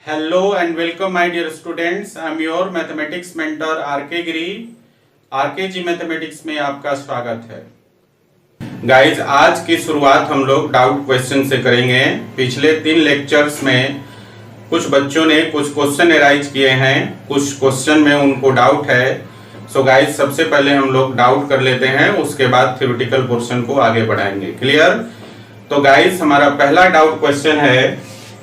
Hello and welcome my dear students. I am your mathematics mentor RK Giri. RK ji mathematics में आपका स्वागत है. Guys आज की शुरुआत हम लोग डाउट क्वेश्चन से करेंगे. पिछले 3 लेक्चर्स में कुछ बच्चों ने कुछ क्वेश्चन एराइज किए हैं, कुछ क्वेश्चन में उनको डाउट है. सो गाइज सबसे पहले हम लोग डाउट कर लेते हैं, उसके बाद थ्योरेटिकल पोर्शन को आगे बढ़ाएंगे. क्लियर? तो गाइज हमारा पहला डाउट क्वेश्चन है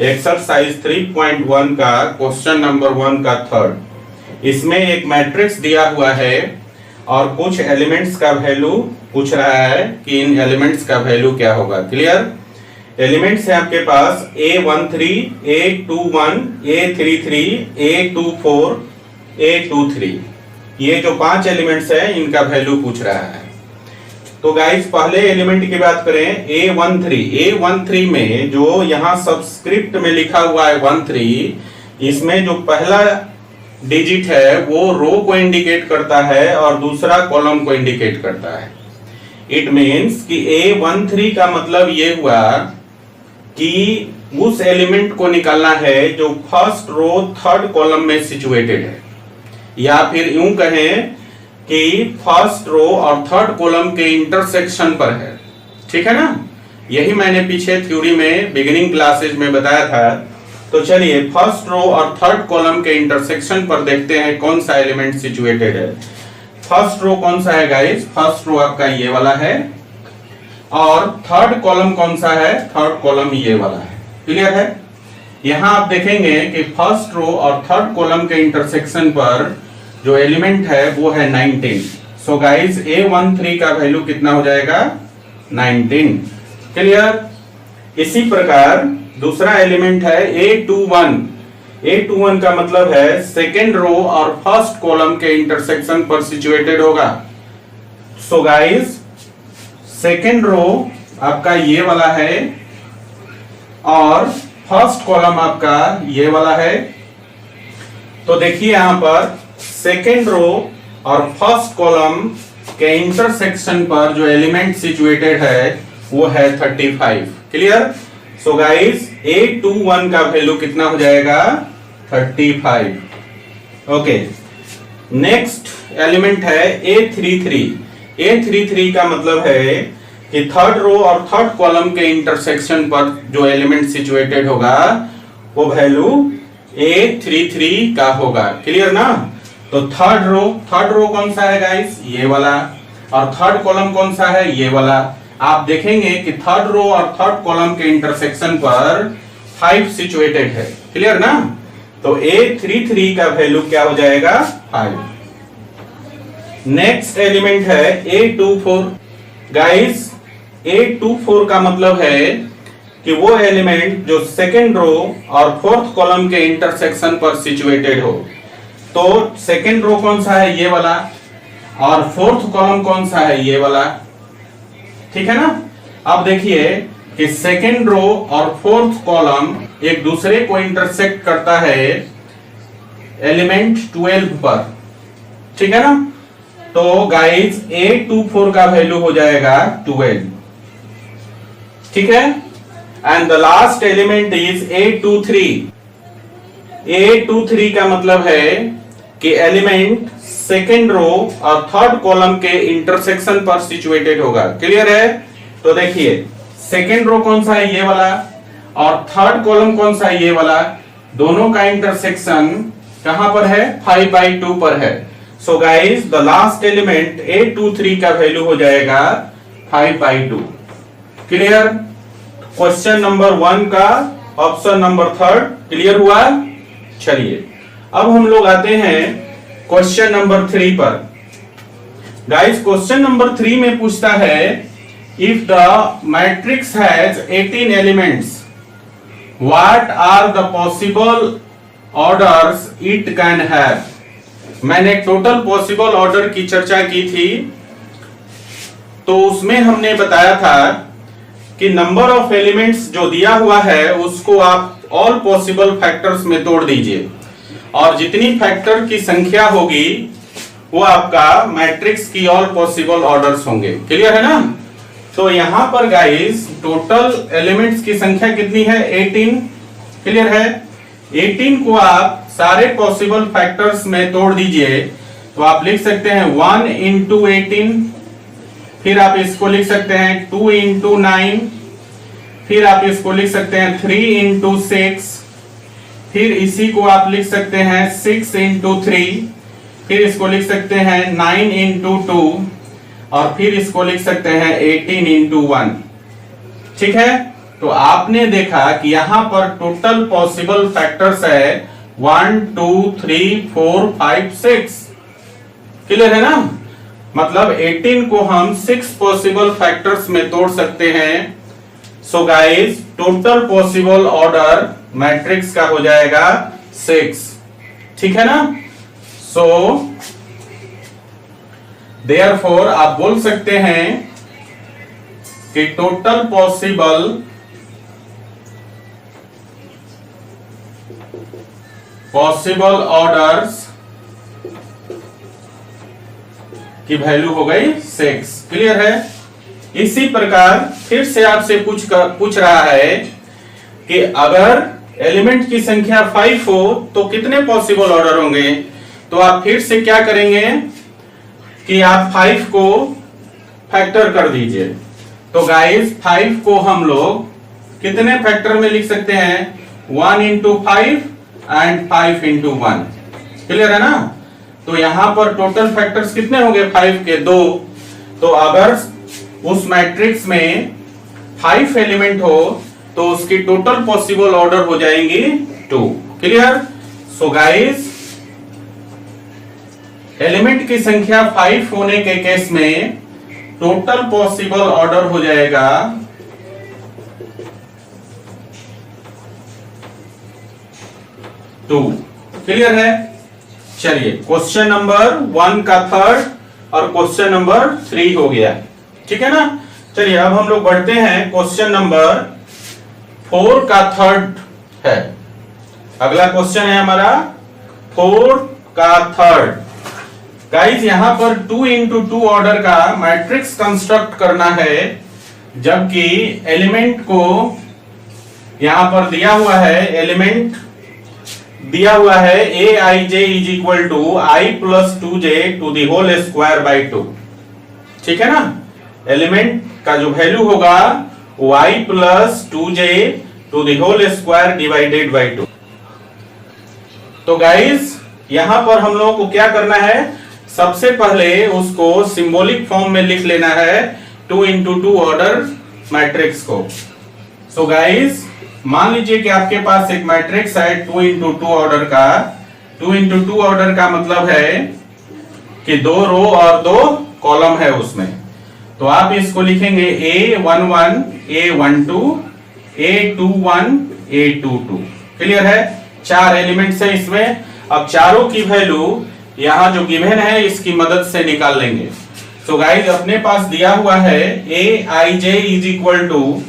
एक्सरसाइज 3.1 का क्वेश्चन नंबर 1 का थर्ड. इसमें एक मैट्रिक्स दिया हुआ है और कुछ एलिमेंट्स का वैल्यू पूछ रहा है कि इन एलिमेंट्स का वैल्यू क्या होगा. क्लियर? एलिमेंट्स है आपके पास A13, A21, A33, A24, A23. ये जो 5 एलिमेंट्स है इनका वैल्यू पूछ रहा है. तो गाइस पहले एलिमेंट की बात करें A13 में जो यहाँ सबस्क्रिप्ट में लिखा हुआ है 13, इसमें जो पहला डिजिट है वो रो को इंडिकेट करता है और दूसरा कॉलम को इंडिकेट करता है. इट मीन्स कि A13 का मतलब ये हुआ कि उस एलिमेंट को निकालना है जो फर्स्ट रो थर्ड कॉलम में सिचुएटेड है, या फिर यूं कहें कि फर्स्ट रो और थर्ड कॉलम के इंटरसेक्शन पर है. ठीक है ना? यही मैंने पीछे थ्योरी में बिगिनिंग क्लासेज में बताया था. तो चलिए फर्स्ट रो और थर्ड कॉलम के इंटरसेक्शन पर देखते हैं कौन सा एलिमेंट सिचुएटेड है. फर्स्ट रो कौन सा है गाइस? फर्स्ट रो आपका ये वाला है और थर्ड कॉलम कौन सा है? थर्ड कॉलम ये वाला है. क्लियर है? यहां आप देखेंगे कि फर्स्ट रो और थर्ड कॉलम के इंटरसेक्शन पर जो एलिमेंट है वो है 19. सो गाइस A13 का वैल्यू कितना हो जाएगा? 19. क्लियर? इसी प्रकार दूसरा एलिमेंट है A21. A21 का मतलब है सेकेंड रो और फर्स्ट कॉलम के इंटरसेक्शन पर सिचुएटेड होगा. सो गाइस सेकेंड रो आपका ये वाला है और फर्स्ट कॉलम आपका ये वाला है. तो देखिए यहां पर सेकेंड रो और फर्स्ट कॉलम के इंटरसेक्शन पर जो एलिमेंट सिचुएटेड है वो है 35. क्लियर? सो गाइस A21 का वैल्यू कितना हो जाएगा? 35. ओके. नेक्स्ट एलिमेंट है A33. A33 का मतलब है कि थर्ड रो और थर्ड कॉलम के इंटरसेक्शन पर जो एलिमेंट सिचुएटेड होगा वो वैल्यू A33 का होगा. क्लियर ना? तो थर्ड रो कौन सा है गाइस? ये वाला. और थर्ड कॉलम कौन सा है? ये वाला. आप देखेंगे कि थर्ड रो और थर्ड कॉलम के इंटरसेक्शन पर 5 सिचुएटेड है. क्लियर ना? तो A33 का वैल्यू क्या हो जाएगा? 5. नेक्स्ट एलिमेंट है A24. गाइस A24 का मतलब है कि वो एलिमेंट जो सेकेंड रो और फोर्थ कॉलम के इंटरसेक्शन पर सिचुएटेड हो. तो सेकेंड रो कौन सा है? ये वाला. और फोर्थ कॉलम कौन सा है? ये वाला. ठीक है ना? अब देखिए कि सेकेंड रो और फोर्थ कॉलम एक दूसरे को इंटरसेक्ट करता है एलिमेंट 12 पर. ठीक है ना? तो गाइस A24 का वैल्यू हो जाएगा 12. ठीक है? And the last element is A23. A23 का मतलब है कि एलिमेंट सेकेंड रो और थर्ड कॉलम के इंटरसेक्शन पर सिचुएटेड होगा. क्लियर है? तो देखिए सेकेंड रो कौन सा है? ये वाला. और थर्ड कॉलम कौन सा है? ये वाला. दोनों का इंटरसेक्शन कहां पर है? 5/2 पर है. So guys the last element A23 का वैल्यू हो जाएगा 5/2. क्लियर? क्वेश्चन नंबर 1 का ऑप्शन नंबर 3 क्लियर हुआ. चलिए अब हम लोग आते हैं क्वेश्चन नंबर 3 पर. गाइस क्वेश्चन नंबर 3 में पूछता है if the matrix has 18 elements what are the possible orders it can have. मैंने टोटल पॉसिबल ऑर्डर की चर्चा की थी, तो उसमें हमने बताया था कि नंबर ऑफ एलिमेंट्स जो दिया हुआ है उसको आप ऑल पॉसिबल फैक्टर्स में तोड़ दीजिए और जितनी फैक्टर की संख्या होगी वो आपका मैट्रिक्स की ऑल पॉसिबल ऑर्डर्स होंगे। क्लियर है ना? तो यहां पर गाइस टोटल एलिमेंट्स की संख्या कितनी है? 18। क्लियर है? 18 को आप सारे पॉसिबल फैक्टर्स में तोड़ दीजिए तो आप लिख सकते हैं 1 इंटू 18, फिर आप इसको लिख सकते हैं 2 इंटू 9, फिर आप इसको लिख सकते हैं 3 इंटू 6, फिर इसी को आप लिख सकते हैं 6 इंटू 3, फिर इसको लिख सकते हैं 9 इंटू 2 और फिर इसको लिख सकते हैं 18 इंटू 1। ठीक है? तो आपने देखा कि यहां पर टोटल पॉसिबल फैक्टर्स है 1 2 3 4 5 6। क्लियर है ना? मतलब 18 को हम 6 पॉसिबल फैक्टर्स में तोड़ सकते हैं। So guys total possible order matrix का हो जाएगा 6। ठीक है ना? सो देयरफॉर आप बोल सकते हैं कि टोटल पॉसिबल ऑर्डर्स की वैल्यू हो गई 6। क्लियर है? इसी प्रकार फिर से आपसे पूछ रहा है कि अगर एलिमेंट की संख्या 5 हो तो कितने पॉसिबल ऑर्डर होंगे? तो आप फिर से क्या करेंगे कि आप 5 को फैक्टर कर दीजिए। तो गाइस 5 को हम लोग कितने फैक्टर में लिख सकते हैं? 1 इंटू 5 एंड 5 इंटू 1। क्लियर है ना? तो यहां पर टोटल फैक्टर्स कितने होंगे 5 के? 2। तो अगर उस मैट्रिक्स में 5 एलिमेंट हो तो उसकी टोटल पॉसिबल ऑर्डर हो जाएंगी 2। क्लियर? सो गाइस एलिमेंट की संख्या 5 होने के केस में टोटल पॉसिबल ऑर्डर हो जाएगा 2। क्लियर है? चलिए क्वेश्चन नंबर 1 का थर्ड और क्वेश्चन नंबर 3 हो गया। ठीक है ना? चलिए अब हम लोग बढ़ते हैं क्वेश्चन नंबर 4 का थर्ड है। अगला क्वेश्चन है हमारा 4 का थर्ड। गाइस यहां पर 2 इंटू 2 ऑर्डर का मैट्रिक्स कंस्ट्रक्ट करना है, जबकि एलिमेंट को यहां पर दिया हुआ है, एलिमेंट दिया हुआ है A I J is equal to I plus 2j to the whole square by 2। ठीक है ना? एलिमेंट का जो वैल्यू होगा वो I plus 2j to the whole square divided by 2। तो गाइस यहां पर हम लोगों को क्या करना है? सबसे पहले उसको सिंबॉलिक फॉर्म में लिख लेना है 2 इंटू 2 ऑर्डर मैट्रिक्स को। सो गाइस मान लीजिए कि आपके पास एक मैट्रिक्स है 2 इंटू 2 ऑर्डर का। 2 इंटू 2 ऑर्डर का मतलब है कि 2 रो और 2 कॉलम है उसमें। तो आप इसको लिखेंगे A11 A12 A21 A22। Clear है? 4 एलिमेंट्स है इसमें। अब चारों की वैल्यू यहां जो गिवन है इसकी मदद से निकाल लेंगे। सो गाइस अपने पास दिया हुआ है A I J is equal to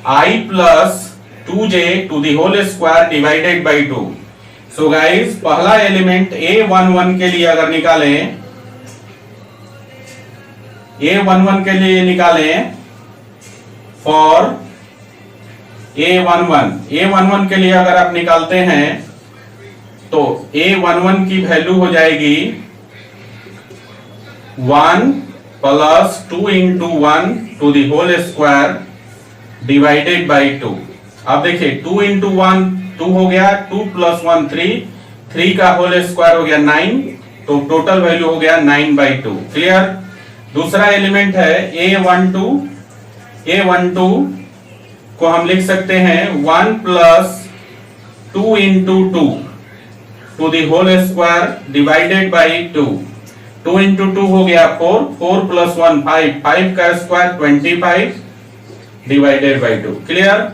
I plus 2j to the whole square divided by 2। So guys पहला एलिमेंट A11 के लिए अगर निकालें, A11 के लिए निकालें फॉर A11 के लिए अगर आप निकालते हैं तो A11 की वैल्यू हो जाएगी 1 plus 2 into 1 to the whole square divided by 2। अब देखिए 2 इंटू 1 2 हो गया, 2 प्लस 1 3 का होल स्क्वायर हो गया 9, तो टोटल वैल्यू हो गया 9/2। क्लियर? दूसरा एलिमेंट है A12 को हम लिख सकते हैं 1 plus 2 into 2 to the whole square divided by 2। 2 into 2 हो गया 4 प्लस 1 5 का square 25 divided by 2। Clear?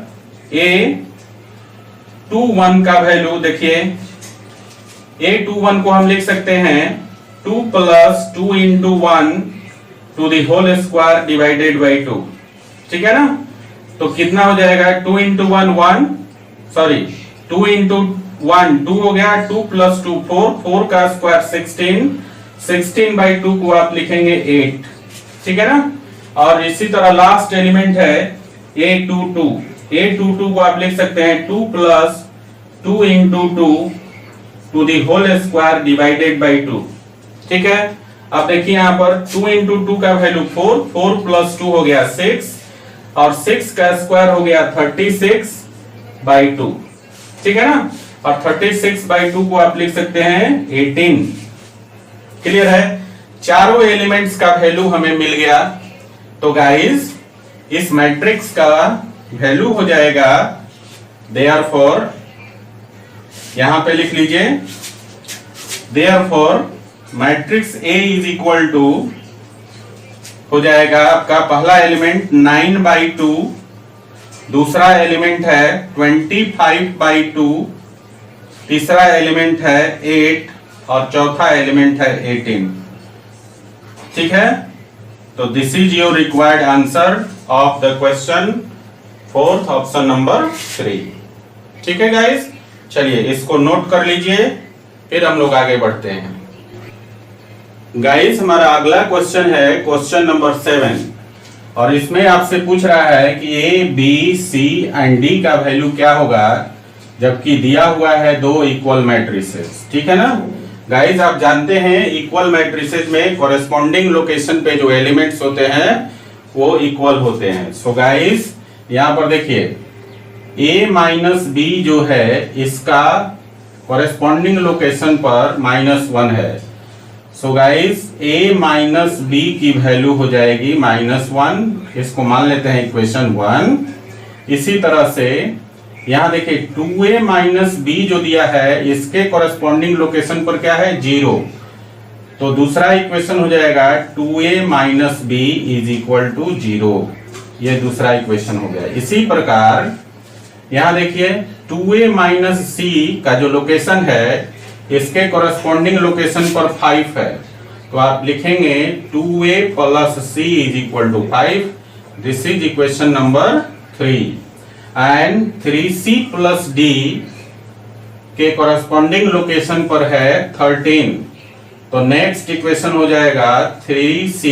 A21 का वैल्यू देखिए, A21 को हम लिख सकते हैं 2 plus 2 into 1 to the whole square divided by 2। ठीक है ना? तो कितना हो जाएगा? 2 इंटू 1 2 इंटू 1 2 हो गया, 2 प्लस 2 4 का स्क्वायर 16 16/2 को आप लिखेंगे 8, ठीक है ना। और इसी तरह लास्ट एलिमेंट है a22 को आप लिख सकते हैं 2 + 2 × 2 to the whole square divided by 2, ठीक है। अब देखिए यहाँ पर 2 × 2 का वैल्यू 4 + 2 हो गया 6, और 6 का स्क्वायर हो गया 36/2, ठीक है ना। और 36/2 को आप लिख सकते हैं 18। क्लियर है, चारों एलिमेंट्स का वैल्यू हमें मिल गया। तो गाइस इस मैट्रिक्स का वैल्यू हो जाएगा, देयरफॉर यहां पे लिख लीजिए, therefore matrix A is equal to हो जाएगा आपका पहला एलिमेंट 9/2, दूसरा एलिमेंट है 25/2, तीसरा एलिमेंट है 8 और चौथा एलिमेंट है 18, ठीक है। तो this is your required answer of the question 4th option number 3, ठीक है गाइस। चलिए इसको नोट कर लीजिए, फिर हम लोग आगे बढ़ते हैं। गाइस हमारा अगला क्वेश्चन है क्वेश्चन नंबर 7, और इसमें आपसे पूछ रहा है कि A, B, C and D का वैल्यू क्या होगा जबकि दिया हुआ है दो इक्वल मैट्रिसेस, ठीक है ना। गाइस आप जानते हैं इक्वल मैट्रिसेस में कॉरेस्पॉन्डिंग लोकेशन पे जो एलिमेंट्स होते हैं वो इक्वल होते हैं। सो गाइस यहाँ पर देखिए A माइनस B जो है इसका कॉरेस्पॉन्डिंग लोकेशन पर -1 है। So guys A minus B की वैल्यू हो जाएगी -1, इसको मान लेते हैं इक्वेशन 1। इसी तरह से यहाँ देखिए 2A माइनस B जो दिया है इसके कॉरेस्पॉन्डिंग लोकेशन पर क्या है 0, तो दूसरा इक्वेशन हो जाएगा 2A minus B is equal to 0, ये दूसरा इक्वेशन हो गया। इसी प्रकार यहाँ देखिए 2A माइनस C का जो लोकेशन है इसके कॉरेस्पॉन्डिंग लोकेशन पर 5 है, तो आप लिखेंगे 2A + C is equal to 5, this is equation number 3। And 3C + D के कॉरेस्पॉन्डिंग लोकेशन पर है 13, तो नेक्स्ट इक्वेशन हो जाएगा 3C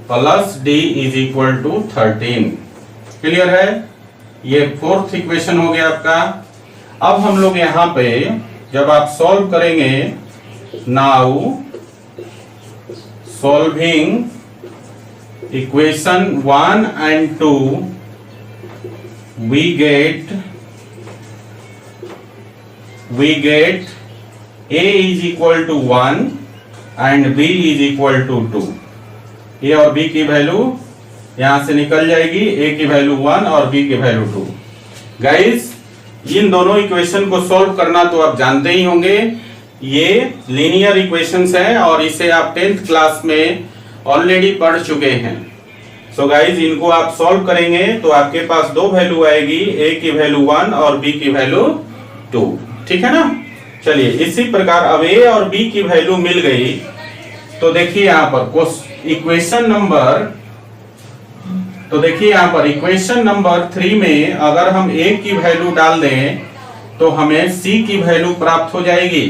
+ D is equal to 13। Clear है, ये 4th इक्वेशन हो गया आपका। अब हम लोग यहाँ पे जब आप सॉल्व करेंगे, now solving equation 1 and 2 we get A is equal to 1 and B is equal to 2। A और B की वैल्यू यहां से निकल जाएगी, A की वैल्यू 1 और B की वैल्यू 2। गाइस इन दोनों इक्वेशन को सॉल्व करना तो आप जानते ही होंगे, ये लीनियर इक्वेशंस हैं और इसे आप 10th क्लास में ऑलरेडी पढ़ चुके हैं। सो गाइज इनको आप सॉल्व करेंगे तो आपके पास दो वैल्यू आएगी, A की वैल्यू 1 और B की वैल्यू 2, ठीक है ना। चलिए इसी प्रकार अब A और B की वैल्यू मिल गई, तो देखिए यहाँ पर इक्वेशन नंबर, तो देखिए यहाँ पर इक्वेशन नंबर 3 में अगर हम A की वैल्यू डाल दें तो हमें C की वैल्यू प्राप्त हो जाएगी।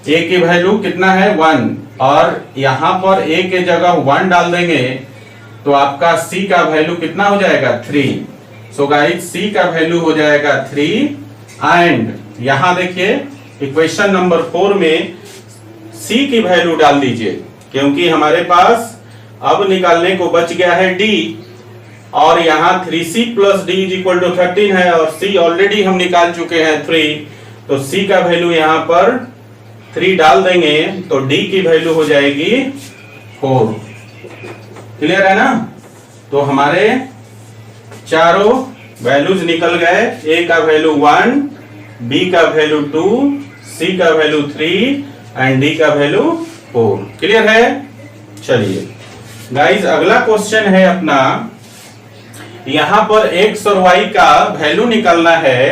A की वैल्यू कितना है 1, और यहाँ पर A के जगह 1 डाल देंगे तो आपका C का वैल्यू कितना हो जाएगा 3। सो गाइस C का वैल्यू हो जाएगा 3। एंड यहाँ देखिए इक्वेशन नंबर 4 में C की वैल्यू डाल दीजिए, क्योंकि हमारे पास अब निकालने को बच गया है D, और यहाँ 3C + D is equal to 13 है और C ऑलरेडी हम निकाल चुके हैं 3, तो C का वैल्यू यहाँ पर 3 डाल देंगे तो D की वैल्यू हो जाएगी 4। क्लियर है ना। तो हमारे चारों वैल्यूज निकल गए, A का वैल्यू 1, B का वैल्यू 2, C का वैल्यू 3 एंड D का वैल्यू 4। क्लियर है। चलिए गाइस अगला क्वेश्चन है अपना, यहाँ पर x और y का वैल्यू निकालना है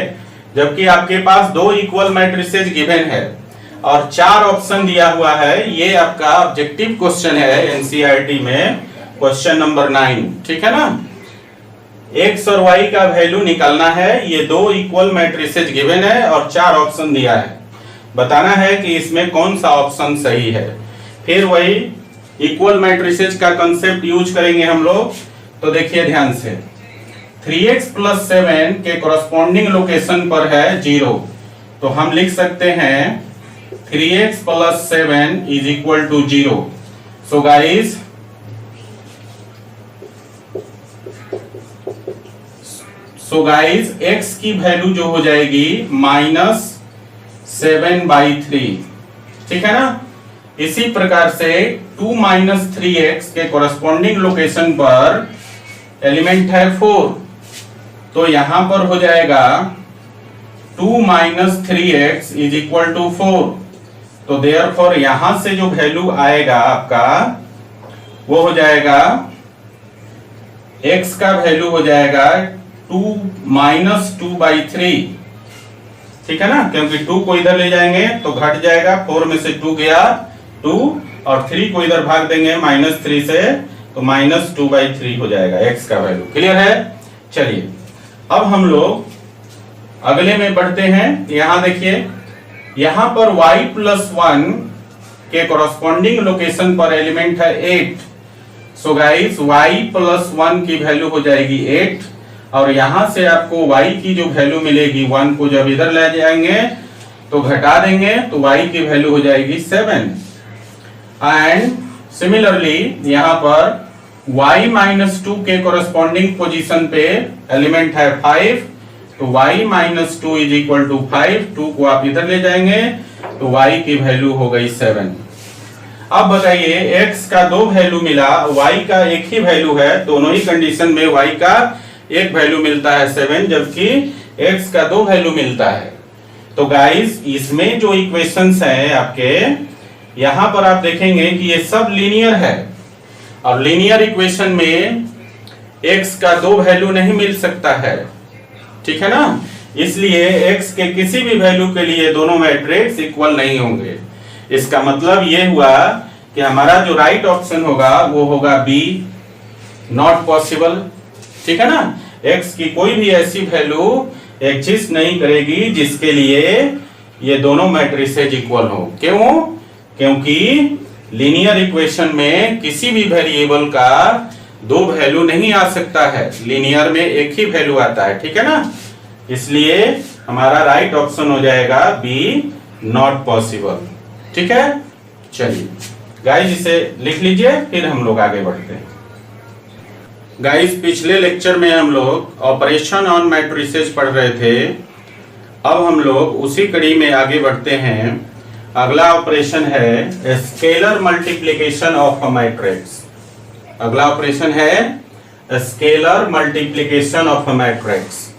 जबकि आपके पास दो इक्वल मैट्रिसेस गिवन है और 4 ऑप्शन दिया हुआ है। ये आपका ऑब्जेक्टिव क्वेश्चन है एनसीईआरटी में, क्वेश्चन नंबर 9, ठीक है ना। x और y का वैल्यू निकालना है, ये दो इक्वल मैट्रिसेस गिवन है और 4 ऑप्शन दिया है, बताना है कि इसमें कौन सा ऑप्शन सही है। फिर वही इक्वल मैट्रिसेज का कंसेप्ट यूज करेंगे हम लोग। तो देखिए ध्यान से, 3x + 7 के कॉरस्पॉन्डिंग लोकेशन पर है 0, तो हम लिख सकते हैं 3x + 7 = 0। सो गाइस, x की वैल्यू जो हो जाएगी -7/3, ठीक है ना। इसी प्रकार से 2 - 3x के कॉरस्पॉन्डिंग लोकेशन पर एलिमेंट है 4, तो यहां पर हो जाएगा 2 - 3x = 4। तो देयरफॉर यहां से जो वैल्यू आएगा आपका वो हो जाएगा, x का वैल्यू हो जाएगा 2 - 2/3, ठीक है ना, क्योंकि 2 को इधर ले जाएंगे तो घट जाएगा, 4 में से 2 गया 2, और 3 को इधर भाग देंगे -3 से, तो -2/3 हो जाएगा x का वैल्यू। क्लियर है। चलिए अब हम लोग अगले में बढ़ते हैं। यहां देखिए, यहां पर y + 1 के कॉरस्पॉन्डिंग लोकेशन पर एलिमेंट है 8। सो गाइस, y + 1 की वैल्यू हो जाएगी 8, और यहां से आपको y की जो वैल्यू मिलेगी, 1 को जब इधर ले जाएंगे तो घटा देंगे, तो y की वैल्यू हो जाएगी 7। एंड सिमिलरली यहां पर y - 2 के कॉरस्पॉन्डिंग पोजीशन पे एलिमेंट है 5, तो y - 2 = 5, 2 को आप इधर ले जाएंगे तो y की वैल्यू हो गई 7। अब बताइए, x का 2 वैल्यू मिला, y का एक ही वैल्यू है, दोनों ही कंडीशन में y का एक वैल्यू मिलता है 7, जबकि x का 2 वैल्यू मिलता है। तो गाइस, इसमें जो इक्वेशंस हैं आपके, यहां पर आप देखेंगे कि ये सब लीनियर है, और लीनियर इक्वेशन में x का 2 वैल्यू नहीं मिल सकता है, ठीक है ना। इसलिए x के किसी भी वैल्यू के लिए दोनों मैट्रिक्स इक्वल नहीं होंगे। इसका मतलब ये हुआ कि हमारा जो राइट ऑप्शन होगा वो होगा बी, नॉट पॉसिबल, ठीक है ना। x की कोई भी ऐसी वैल्यू एग्जिस्ट नहीं करेगी जिसके लिए ये दोनों मैट्रिसेज इक्वल हो। क्यों? क्योंकि लीनियर इक्वेशन में किसी भी वेरिएबल का 2 वैल्यू नहीं आ सकता है, लीनियर में एक ही वैल्यू आता है, ठीक है ना। इसलिए हमारा राइट ऑप्शन हो जाएगा बी, नॉट पॉसिबल, ठीक है। चलिए गाइस, इसे लिख लीजिए, फिर हम लोग आगे बढ़ते हैं। गाइस, पिछले लेक्चर में हम लोग ऑपरेशन ऑन मैट्रिसेस पढ़ रहे थे। अब हम लोग उसी कड़ी में आगे बढ़ते हैं। अगला ऑपरेशन है scalar multiplication of a matrix. अगला ऑपरेशन है scalar multiplication of a matrix.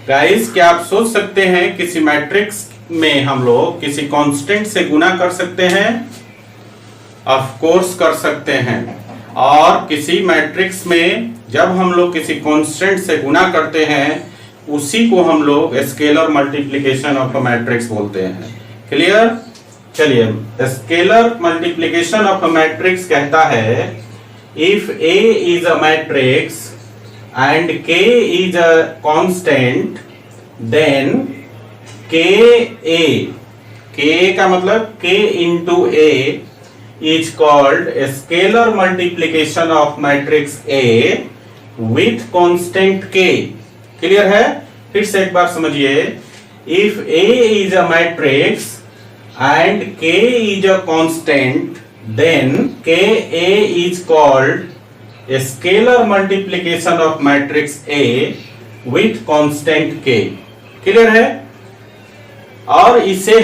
Guys, क्या आप सोच सकते हैं किसी मैट्रिक्स में हम लोग किसी कांस्टेंट से गुना कर सकते हैं? ऑफ कोर्स कर सकते हैं। और किसी मैट्रिक्स में जब हम लोग किसी कांस्टेंट से गुना करते हैं, उसी को हम लोग scalar multiplication of a matrix बोलते हैं। क्लियर। चलिए, scalar multiplication of a matrix कहता है if A is a matrix and K is a constant, then K का मतलब K into A is called a scalar multiplication of matrix A with constant K। Clear है? फिर से एक बार समझिए, if A is a matrix and K is a constant, then Ka is called a scalar multiplication of matrix A with constant K। Clear है? और इसे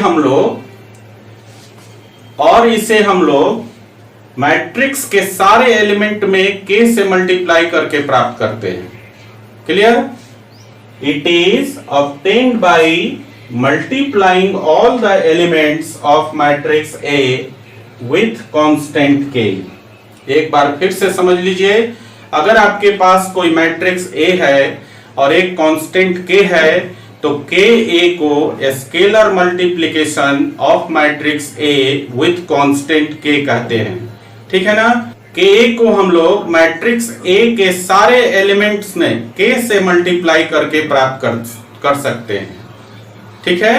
हम लोग मैट्रिक्स के सारे एलिमेंट में K से मल्टीप्लाई करके प्राप्त करते हैं। Clear. It is obtained by multiplying all the elements of matrix A with constant K। एक बार फिर से समझ लीजिए, अगर आपके पास कोई मैट्रिक्स A है और एक कांस्टेंट K है, तो Ka को scalar multiplication of matrix A with constant K कहते हैं। ठीक है ना। Ka को हम लोग मैट्रिक्स A के सारे एलिमेंट्स में K से मल्टीप्लाई करके प्राप्त कर सकते हैं। ठीक है।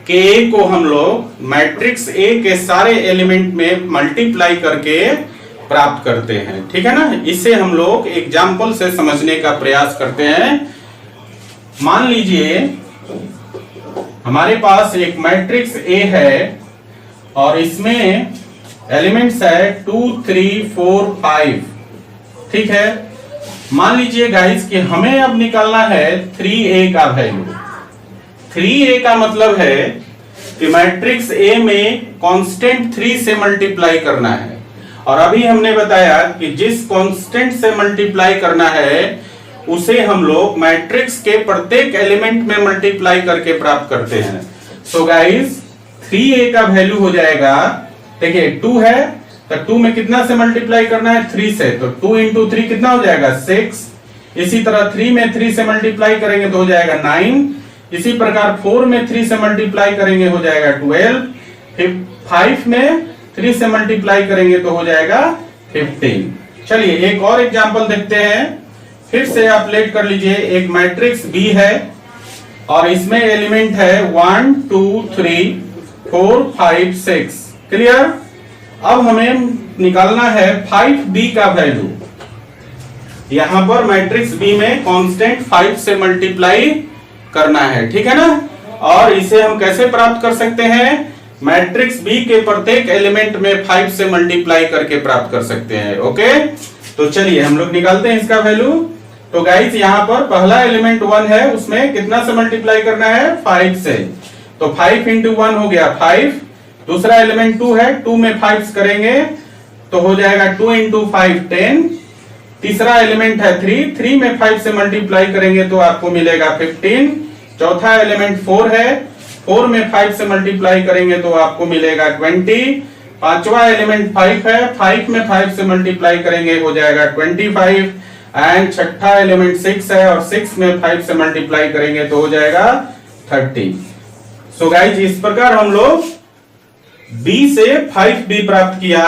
के को हम लोग मैट्रिक्स ए के सारे एलिमेंट में मल्टीप्लाई करके प्राप्त करते हैं। ठीक है ना, इसे हम लोग एग्जाम्पल से समझने का प्रयास करते हैं। मान लीजिए हमारे पास एक मैट्रिक्स ए है और इसमें एलिमेंट्स है 2 3 4 5। ठीक है, मान लीजिए गाइस कि हमें अब निकालना है 3a का वैल्यू। 3a का मतलब है कि मैट्रिक्स ए में कांस्टेंट 3 से मल्टीप्लाई करना है, और अभी हमने बताया कि जिस कांस्टेंट से मल्टीप्लाई करना है उसे हम लोग मैट्रिक्स के प्रत्येक एलिमेंट में मल्टीप्लाई करके प्राप्त करते हैं। सो गाइस 3a का वैल्यू हो जाएगा, देखिए 2 है तो 2 में कितना से मल्टीप्लाई करना है 3 से, तो 2 इंटू 3 कितना हो जाएगा 6। इसी तरह 3 में 3 से मल्टीप्लाई करेंगे तो हो जाएगा 9। इसी प्रकार 4 में 3 से मल्टीप्लाई करेंगे हो जाएगा 12। फिर 5 में 3 से मल्टीप्लाई करेंगे तो हो जाएगा 15। चलिए एक और एग्जांपल देखते हैं। फिर से आप लेट कर लीजिए, एक मैट्रिक्स बी है और इसमें एलिमेंट है 1 2 3 4 5 6। क्लियर। अब हमें निकालना है 5b का वैल्यू। यहां पर मैट्रिक्स बी में कांस्टेंट 5 से मल्टीप्लाई करना है। ठीक है ना, और इसे हम कैसे प्राप्त कर सकते हैं, मैट्रिक्स बी के प्रत्येक एलिमेंट में 5 से मल्टीप्लाई करके प्राप्त कर सकते हैं। ओके, तो चलिए हम लोग निकालते हैं इसका वैल्यू। तो गाइस यहाँ पर पहला एलिमेंट 1 है, उसमें कितना से मल्टीप्लाई करना है 5 से, तो 5 इंटू 1 हो गया 5। दूसरा एलिमेंट 2 है, 2 में 5 करेंगे तो हो जाएगा 2 इंटू 5 10। तीसरा एलिमेंट है 3 में 5 से मल्टीप्लाई करेंगे तो आपको मिलेगा 15। चौथा एलिमेंट 4 है, 4 में 5 से मल्टीप्लाई करेंगे तो आपको मिलेगा 20। पांचवा एलिमेंट 5 है, 5 में 5 से मल्टीप्लाई करेंगे हो जाएगा 25। एंड छठा एलिमेंट 6 है और 6 में 5 से मल्टीप्लाई करेंगे तो हो जाएगा 30। सो गाइस इस प्रकार हम लोग B से 5b प्राप्त किया,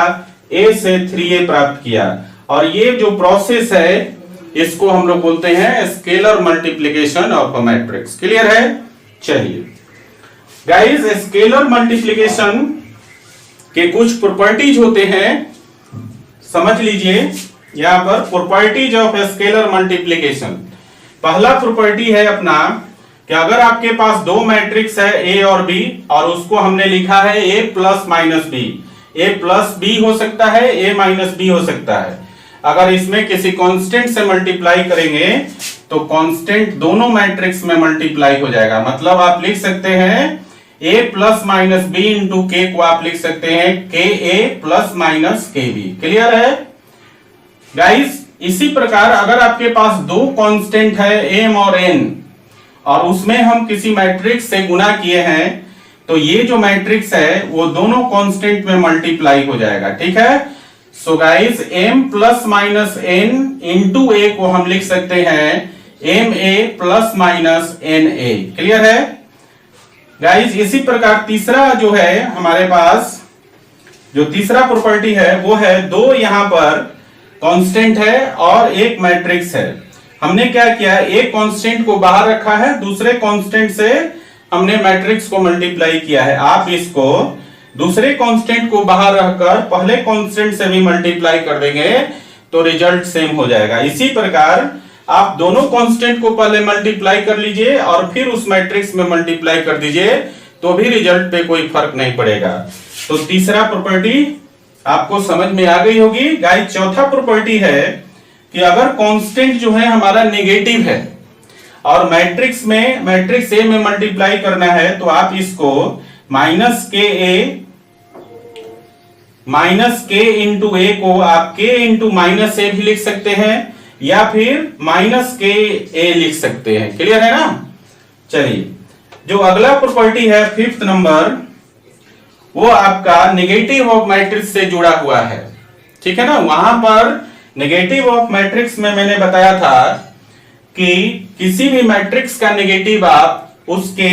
A से 3a प्राप्त किया, और ये जो प्रोसेस है इसको हम लोग बोलते हैं scalar multiplication of a matrix. Clear है। चलिए गाइस स्केलर मल्टीप्लिकेशन के कुछ प्रॉपर्टीज होते हैं, समझ लीजिए। यहां पर प्रॉपर्टीज ऑफ स्केलर मल्टीप्लिकेशन, पहला प्रॉपर्टी है अपना कि अगर आपके पास दो मैट्रिक्स है ए और बी और उसको हमने लिखा है ए प्लस माइनस बी, ए प्लस बी हो सकता है, ए माइनस बी हो सकता है। अगर इसमें किसी कांस्टेंट से मल्टीप्लाई करेंगे तो कांस्टेंट दोनों मैट्रिक्स में मल्टीप्लाई हो जाएगा। मतलब आप लिख सकते हैं ए प्लस माइनस बी इंटू के को आप लिख सकते हैं के ए प्लस माइनस के बी। क्लियर है गाइस। इसी प्रकार अगर आपके पास दो कांस्टेंट है एम और एन और उसमें हम किसी मैट्रिक्स से गुना किए हैं तो ये जो मैट्रिक्स है वो दोनों कांस्टेंट में मल्टीप्लाई हो जाएगा। ठीक है। So guys m plus minus n into A को हम लिख सकते हैं M A plus minus N A. Clear है गाइस। इसी प्रकार तीसरा जो है हमारे पास, जो तीसरा प्रॉपर्टी है वो है दो यहां पर कांस्टेंट है और एक मैट्रिक्स है। हमने क्या किया, एक कांस्टेंट को बाहर रखा है, दूसरे कांस्टेंट से हमने मैट्रिक्स को मल्टीप्लाई किया है। आप इसको दूसरे कांस्टेंट को बाहर रखकर पहले कांस्टेंट से भी मल्टीप्लाई कर देंगे तो रिजल्ट सेम हो जाएगा। इसी प्रकार आप दोनों कांस्टेंट को पहले मल्टीप्लाई कर लीजिए और फिर उस मैट्रिक्स में मल्टीप्लाई कर दीजिए तो भी रिजल्ट पे कोई फर्क नहीं पड़ेगा। तो तीसरा प्रॉपर्टी आपको समझ में आ गई होगी गाइस। चौथा प्रॉपर्टी है कि अगर कांस्टेंट जो है हमारा नेगेटिव है और मैट्रिक्स ए में मल्टीप्लाई करना है तो आप इसको माइनस के इंटू ए को आप के इंटू माइनस ए भी लिख सकते हैं या फिर माइनस के ए लिख सकते हैं। क्लियर है ना। चलिए जो अगला प्रॉपर्टी है 5th नंबर, वो आपका नेगेटिव ऑफ मैट्रिक्स से जुड़ा हुआ है। ठीक है ना। वहां पर नेगेटिव ऑफ मैट्रिक्स में मैंने बताया था कि किसी भी मैट्रिक्स का नेगेटिव आप उसके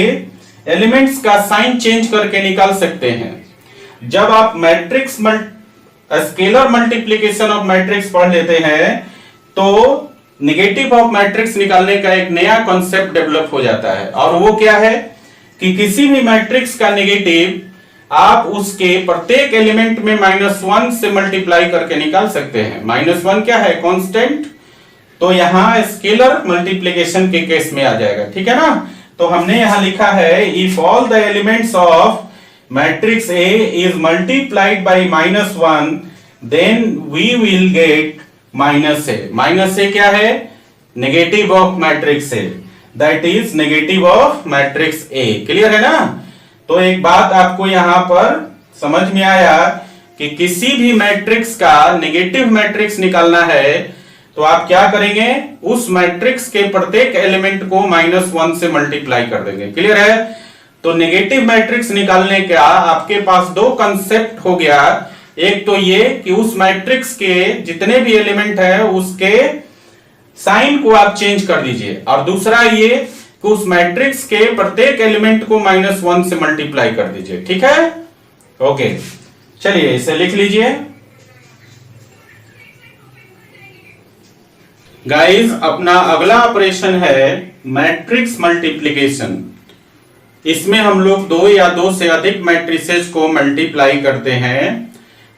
एलिमेंट्स का साइन चेंज करके निकाल सकते हैं। जब आप matrix scalar multiplication of matrix पढ़ लेते हैं तो नेगेटिव ऑफ मैट्रिक्स निकालने का एक नया कॉन्सेप्ट डेवलप हो जाता है, और वो क्या है कि किसी भी मैट्रिक्स का नेगेटिव आप उसके प्रत्येक एलिमेंट में -1 से मल्टीप्लाई करके निकाल सकते हैं। -1 क्या है? कांस्टेंट। तो यहां स्केलर मल्टीप्लिकेशन के केस में आ जाएगा, ठीक है ना। तो हमने यहां लिखा है if all the elements of matrix A is multiplied by -1 then we will get -a। -a क्या है? Negative of matrix A, that is negative of matrix A. Clear है ना। तो एक बात आपको यहां पर समझ में आया कि किसी भी मैट्रिक्स का नेगेटिव मैट्रिक्स निकालना है तो आप क्या करेंगे? उस मैट्रिक्स के प्रत्येक एलिमेंट को -1 से मल्टीप्लाई कर देंगे। क्लियर है। तो नेगेटिव मैट्रिक्स निकालने का आपके पास दो कंसेप्ट हो गया। एक तो ये कि उस मैट्रिक्स के जितने भी एलिमेंट है उसके साइन को आप चेंज कर दीजिए, और दूसरा ये कि उस मैट्रिक्स के प्रत्येक एलिमेंट को -1 से मल्टीप्लाई कर दीजिए। ठीक है, ओके। चलिए इसे लिख लीजिए। गाइस, अपना अगला ऑपरेशन है मैट्रिक्स मल्टीप्लिकेशन। इसमें हम लोग दो या दो से अधिक मैट्रिसेस को मल्टीप्लाई करते हैं,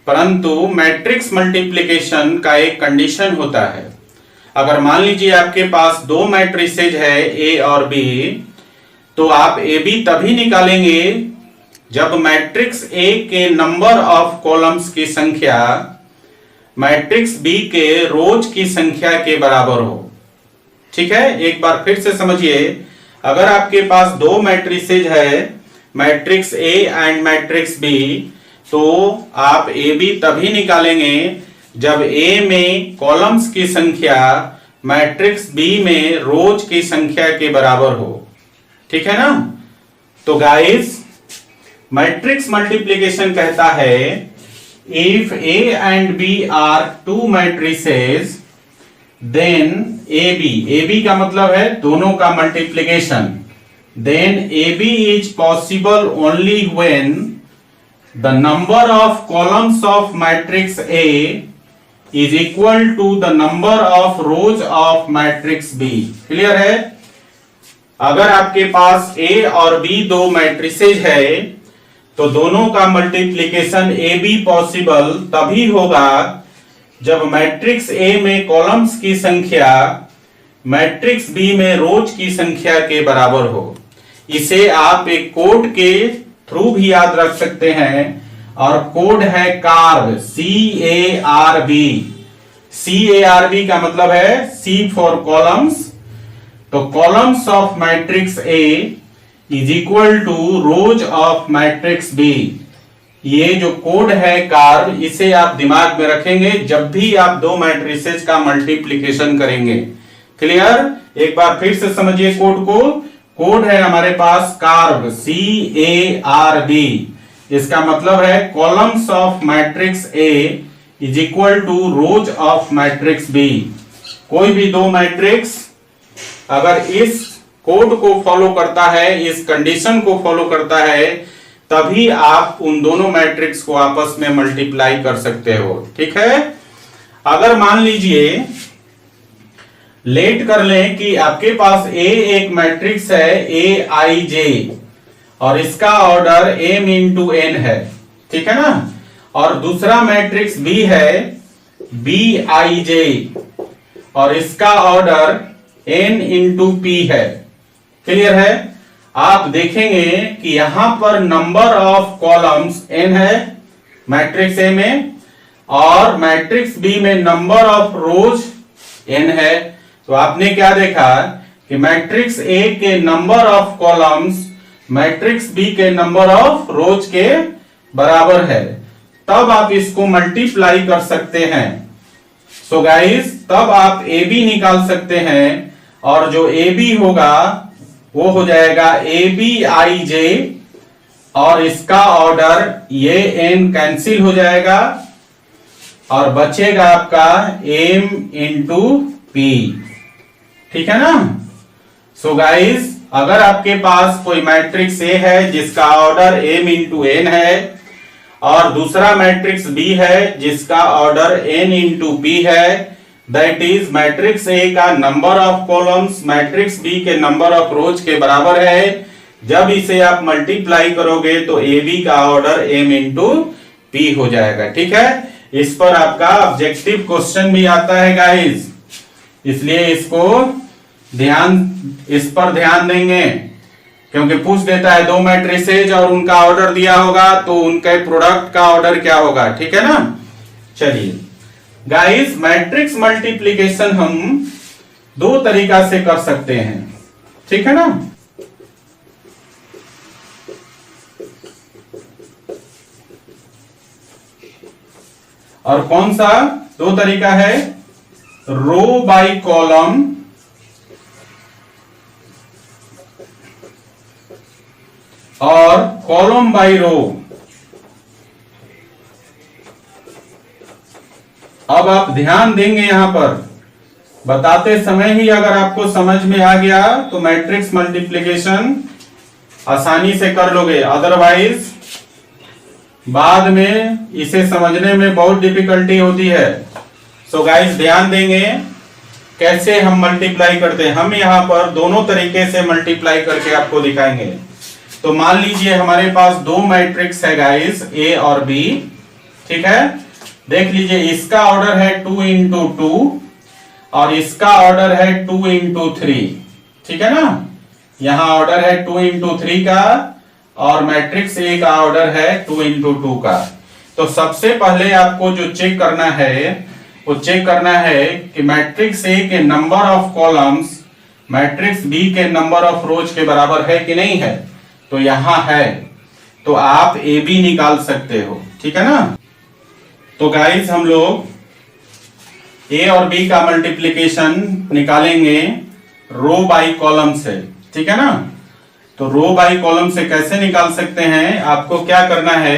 परंतु मैट्रिक्स मल्टीप्लिकेशन का एक कंडीशन होता है। अगर मान लीजिए आपके पास दो मैट्रिसेज है ए और बी, तो आप ए बी तभी निकालेंगे जब मैट्रिक्स ए के नंबर ऑफ कॉलम्स की संख्या मैट्रिक्स बी के रोज की संख्या के बराबर हो। ठीक है, एक बार फिर से समझिए। अगर आपके पास दो मैट्रिसेज है, matrix A and matrix B, तो आप ए बी तभी निकालेंगे जब ए में कॉलम्स की संख्या मैट्रिक्स बी में रोज की संख्या के बराबर हो। ठीक है ना। तो गाइस, मैट्रिक्स मल्टीप्लिकेशन कहता है if A and B are two matrices then A B का मतलब है दोनों का multiplication, then A B is possible only when the number of columns of matrix A is equal to the number of rows of matrix B. Clear है। अगर आपके पास ए और B दो मैट्रिसेज है तो दोनों का मल्टीप्लिकेशन ए बी पॉसिबल तभी होगा जब मैट्रिक्स ए में कॉलम्स की संख्या मैट्रिक्स बी में रोज की संख्या के बराबर हो। इसे आप एक कोड के थ्रू भी याद रख सकते हैं, और कोड है कार्ब, CARB का मतलब है C फॉर कॉलम्स। तो columns of matrix A is equal to rows of matrix B. ये जो कोड है कार्ब, इसे आप दिमाग में रखेंगे जब भी आप दो मैट्रिसेस का मल्टीप्लिकेशन करेंगे। क्लियर। एक बार फिर से समझिए कोड को। कोड है हमारे पास कार्ब, CARB। इसका मतलब है columns of matrix A is equal to rows of matrix B. कोई भी दो मैट्रिक्स अगर इस कोड को फॉलो करता है, इस कंडीशन को फॉलो करता है, तभी आप उन दोनों मैट्रिक्स को आपस में मल्टीप्लाई कर सकते हो। ठीक है। अगर मान लीजिए लेट कर लें कि आपके पास ए एक मैट्रिक्स है AIJ और इसका ऑर्डर m इंटू n है। ठीक है ना। और दूसरा मैट्रिक्स B है BIJ और इसका ऑर्डर n इंटू p है। क्लियर है। आप देखेंगे कि यहां पर नंबर ऑफ कॉलम्स n है मैट्रिक्स A में, और मैट्रिक्स B में नंबर ऑफ रोज n है। तो आपने क्या देखा कि मैट्रिक्स A के number of columns matrix B के नंबर ऑफ रोज के बराबर है, तब आप इसको मल्टीप्लाई कर सकते हैं। सो गाइस, तब आप AB निकाल सकते हैं, और जो AB होगा वो हो जाएगा ABIJ, और इसका ऑर्डर ये n कैंसिल हो जाएगा और बचेगा आपका m इंटू p। ठीक है ना। सो गाइस, अगर आपके पास कोई मैट्रिक्स A है जिसका ऑर्डर m इंटू n है, और दूसरा मैट्रिक्स B है जिसका ऑर्डर n इंटू p है, दैट इज मैट्रिक्स A का number of columns matrix B के नंबर ऑफ रोज के बराबर है, जब इसे आप मल्टीप्लाई करोगे तो ए बी का ऑर्डर एम इंटू पी हो जाएगा। ठीक है, इस पर आपका ऑब्जेक्टिव क्वेश्चन भी आता है गाइस, इसलिए इस पर ध्यान देंगे, क्योंकि पूछ देता है दो मैट्रिसेज और उनका ऑर्डर दिया होगा तो उनके प्रोडक्ट का ऑर्डर क्या होगा। ठीक है ना। चलिए गाइस, मैट्रिक्स मल्टीप्लिकेशन हम दो तरीका से कर सकते हैं। ठीक है ना। और कौन सा दो तरीका है? रो बाय कॉलम और कॉलम बाय रो। अब आप ध्यान देंगे, यहां पर बताते समय ही अगर आपको समझ में आ गया तो मैट्रिक्स मल्टीप्लिकेशन आसानी से कर लोगे, अदरवाइज बाद में इसे समझने में बहुत डिफिकल्टी होती है। सो गाइस, ध्यान देंगे कैसे हम मल्टीप्लाई करते हैं। हम यहां पर दोनों तरीके से मल्टीप्लाई करके आपको दिखाएंगे। तो मान लीजिए हमारे पास दो मैट्रिक्स है गाइस, ए और बी। ठीक है, देख लीजिए, इसका ऑर्डर है 2 इंटू 2 और इसका ऑर्डर है 2 इंटू 3। ठीक है ना। यहां ऑर्डर है 2 इंटू 3 का और मैट्रिक्स ए का ऑर्डर है 2 इंटू 2 का। तो सबसे पहले आपको जो चेक करना है वो चेक करना है कि मैट्रिक्स ए के number of columns matrix B के नंबर ऑफ रोज के बराबर है कि नहीं है। तो यहां है, तो आप ए बी निकाल सकते हो। ठीक है ना। तो गाइस, हम लोग ए और बी का मल्टीप्लिकेशन निकालेंगे रो बाय कॉलम से। ठीक है ना। तो रो बाय कॉलम से कैसे निकाल सकते हैं? आपको क्या करना है,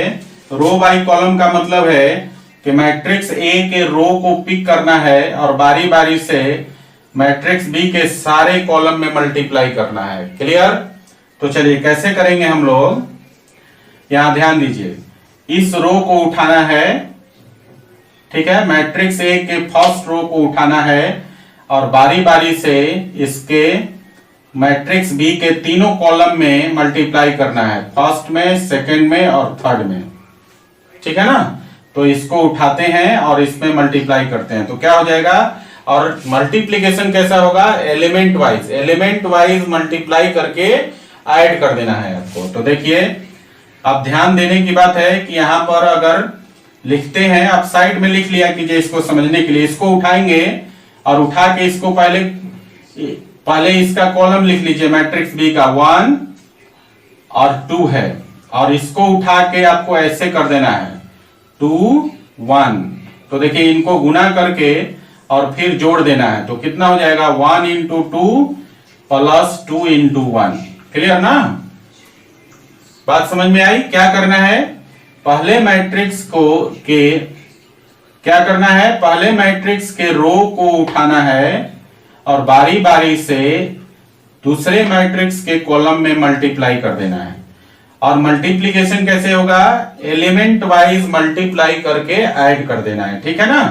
रो बाय कॉलम का मतलब है कि मैट्रिक्स ए के रो को पिक करना है और बारी बारी से मैट्रिक्स बी के सारे कॉलम में मल्टीप्लाई करना है। क्लियर? तो चलिए कैसे करेंगे हम लोग, यहां ध्यान दीजिए। इस रो को उठाना है, ठीक है, मैट्रिक्स ए के फर्स्ट रो को उठाना है और बारी बारी से इसके मैट्रिक्स बी के तीनों कॉलम में मल्टीप्लाई करना है, फर्स्ट में, सेकंड में और थर्ड में। ठीक है ना। तो इसको उठाते हैं और इसमें मल्टीप्लाई करते हैं तो क्या हो जाएगा। और मल्टीप्लिकेशन कैसा होगा? एलिमेंट वाइज मल्टीप्लाई करके ऐड कर देना है आपको। तो देखिए, अब ध्यान देने की बात है कि यहां पर अगर लिखते हैं, आप साइड में लिख लिया कीजिए इसको समझने के लिए। इसको उठाएंगे और उठा के इसको पहले इसका कॉलम लिख लीजिए, मैट्रिक्स बी का 1 और 2 है, और इसको उठा के आपको ऐसे कर देना है 2 1। तो देखिए, इनको गुना करके और फिर जोड़ देना है। तो कितना हो जाएगा? 1 इंटू 2 प्लस 2 इंटू 1। क्लियर ना? बात समझ में आई? क्या करना है, पहले मैट्रिक्स के रो को उठाना है और बारी बारी से दूसरे मैट्रिक्स के कॉलम में मल्टीप्लाई कर देना है। और मल्टीप्लिकेशन कैसे होगा? एलिमेंट वाइज मल्टीप्लाई करके ऐड कर देना है। ठीक है ना।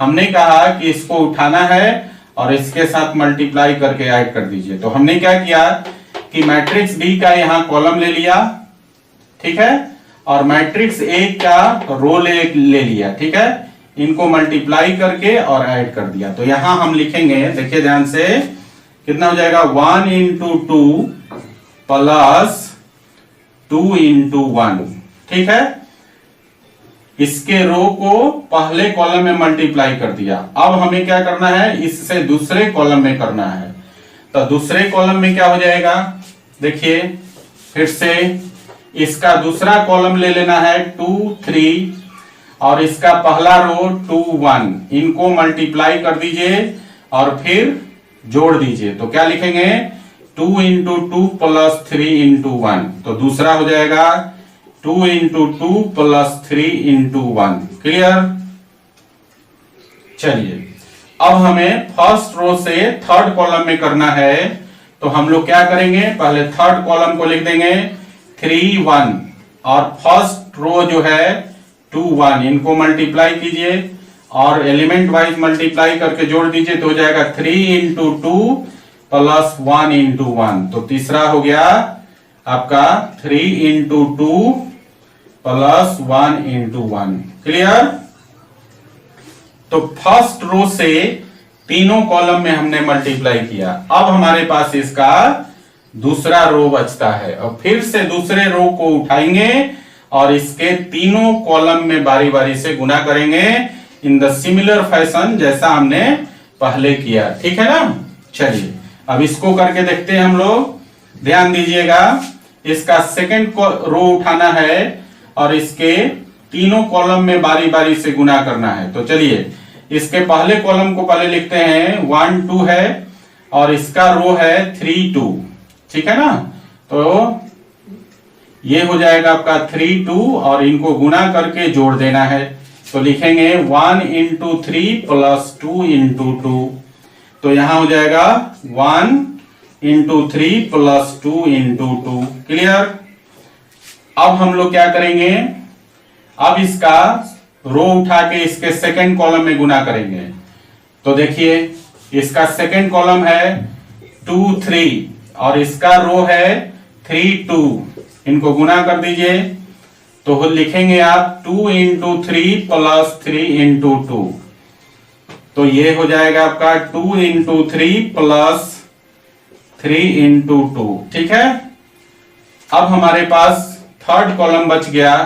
हमने कहा कि इसको उठाना है और इसके साथ मल्टीप्लाई करके ऐड कर दीजिए। तो हमने क्या किया कि मैट्रिक्स बी का यहां कॉलम ले लिया, ठीक है, और मैट्रिक्स ए का रो ले लिया। ठीक है, इनको मल्टीप्लाई करके और ऐड कर दिया। तो यहां हम लिखेंगे, देखिए ध्यान से, कितना हो जाएगा? 1 इंटू 2 प्लस 2 इंटू 1। ठीक है, इसके रो को पहले कॉलम में मल्टीप्लाई कर दिया। अब हमें क्या करना है, इससे दूसरे कॉलम में करना है। तो दूसरे कॉलम में क्या हो जाएगा? देखिए फिर से इसका दूसरा कॉलम ले लेना है 2 3 और इसका पहला रो 2 1। इनको मल्टीप्लाई कर दीजिए और फिर जोड़ दीजिए। तो क्या लिखेंगे? 2 इंटू 2 प्लस 3 इंटू 1। तो दूसरा हो जाएगा 2 इंटू 2 प्लस 3 इंटू 1। क्लियर? चलिए, अब हमें फर्स्ट रो से थर्ड कॉलम में करना है। तो हम लोग क्या करेंगे, पहले थर्ड कॉलम को लिख देंगे 3 1 और फर्स्ट रो जो है 2 1। इनको मल्टीप्लाई कीजिए और एलिमेंट वाइज मल्टीप्लाई करके जोड़ दीजिए। तो हो जाएगा 3 इंटू 2 प्लस 1 इंटू 1। तो तीसरा हो गया आपका 3 इंटू 2 प्लस 1 इंटू 1। क्लियर। तो फर्स्ट रो से तीनों कॉलम में हमने मल्टीप्लाई किया। अब हमारे पास इसका दूसरा रो बचता है और फिर से दूसरे रो को उठाएंगे और इसके तीनों कॉलम में बारी बारी से गुना करेंगे इन द सिमिलर फैशन जैसा हमने पहले किया। ठीक है ना। चलिए अब इसको करके देखते हैं हम लोग। ध्यान दीजिएगा, इसका सेकंड रो उठाना है और इसके तीनों कॉलम में बारी बारी से गुना करना है। तो चलिए इसके पहले कॉलम को पहले लिखते हैं, 1 2 है और इसका रो है 3 2। ठीक है ना। तो ये हो जाएगा आपका 3 2 और इनको गुना करके जोड़ देना है। तो लिखेंगे 1 इंटू 3 प्लस 2 इंटू 2। तो यहां हो जाएगा 1 इंटू 3 प्लस 2 इंटू 2। क्लियर। अब हम लोग क्या करेंगे, अब इसका रो उठा के इसके सेकंड कॉलम में गुना करेंगे। तो देखिए इसका सेकंड कॉलम है 2 3 और इसका रो है 3 2। इनको गुना कर दीजिए तो लिखेंगे आप 2 इंटू 3 प्लस 3 इंटू 2। तो ये हो जाएगा आपका 2 इंटू 3 प्लस 3 इंटू 2। ठीक है। अब हमारे पास थर्ड कॉलम बच गया।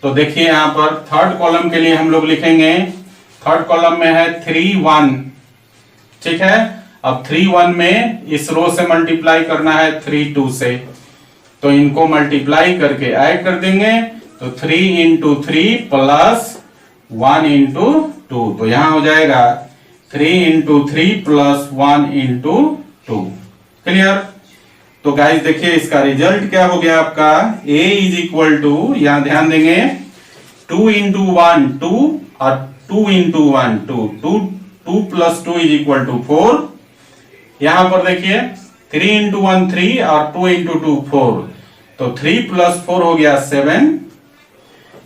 तो देखिए यहां पर थर्ड कॉलम के लिए हम लोग लिखेंगे, थर्ड कॉलम में है 3 1। ठीक है। अब 3 1 में इस रो से मल्टीप्लाई करना है 3 2 से। तो इनको मल्टीप्लाई करके ऐड कर देंगे। तो 3 इंटू 3 प्लस 1 इंटू 2। तो यहां हो जाएगा 3 इंटू 3 प्लस 1 इंटू 2। क्लियर। तो गाइस देखिए इसका रिजल्ट क्या हो गया आपका, a इज इक्वल टू, यहां ध्यान देंगे 2 इंटू 1 2 और 2 into 1 2 2 plus 2 is equal to 4। यहां पर देखिए 3 इंटू 1 3 और 2 इंटू 2 4। तो 3 प्लस 4 हो गया 7।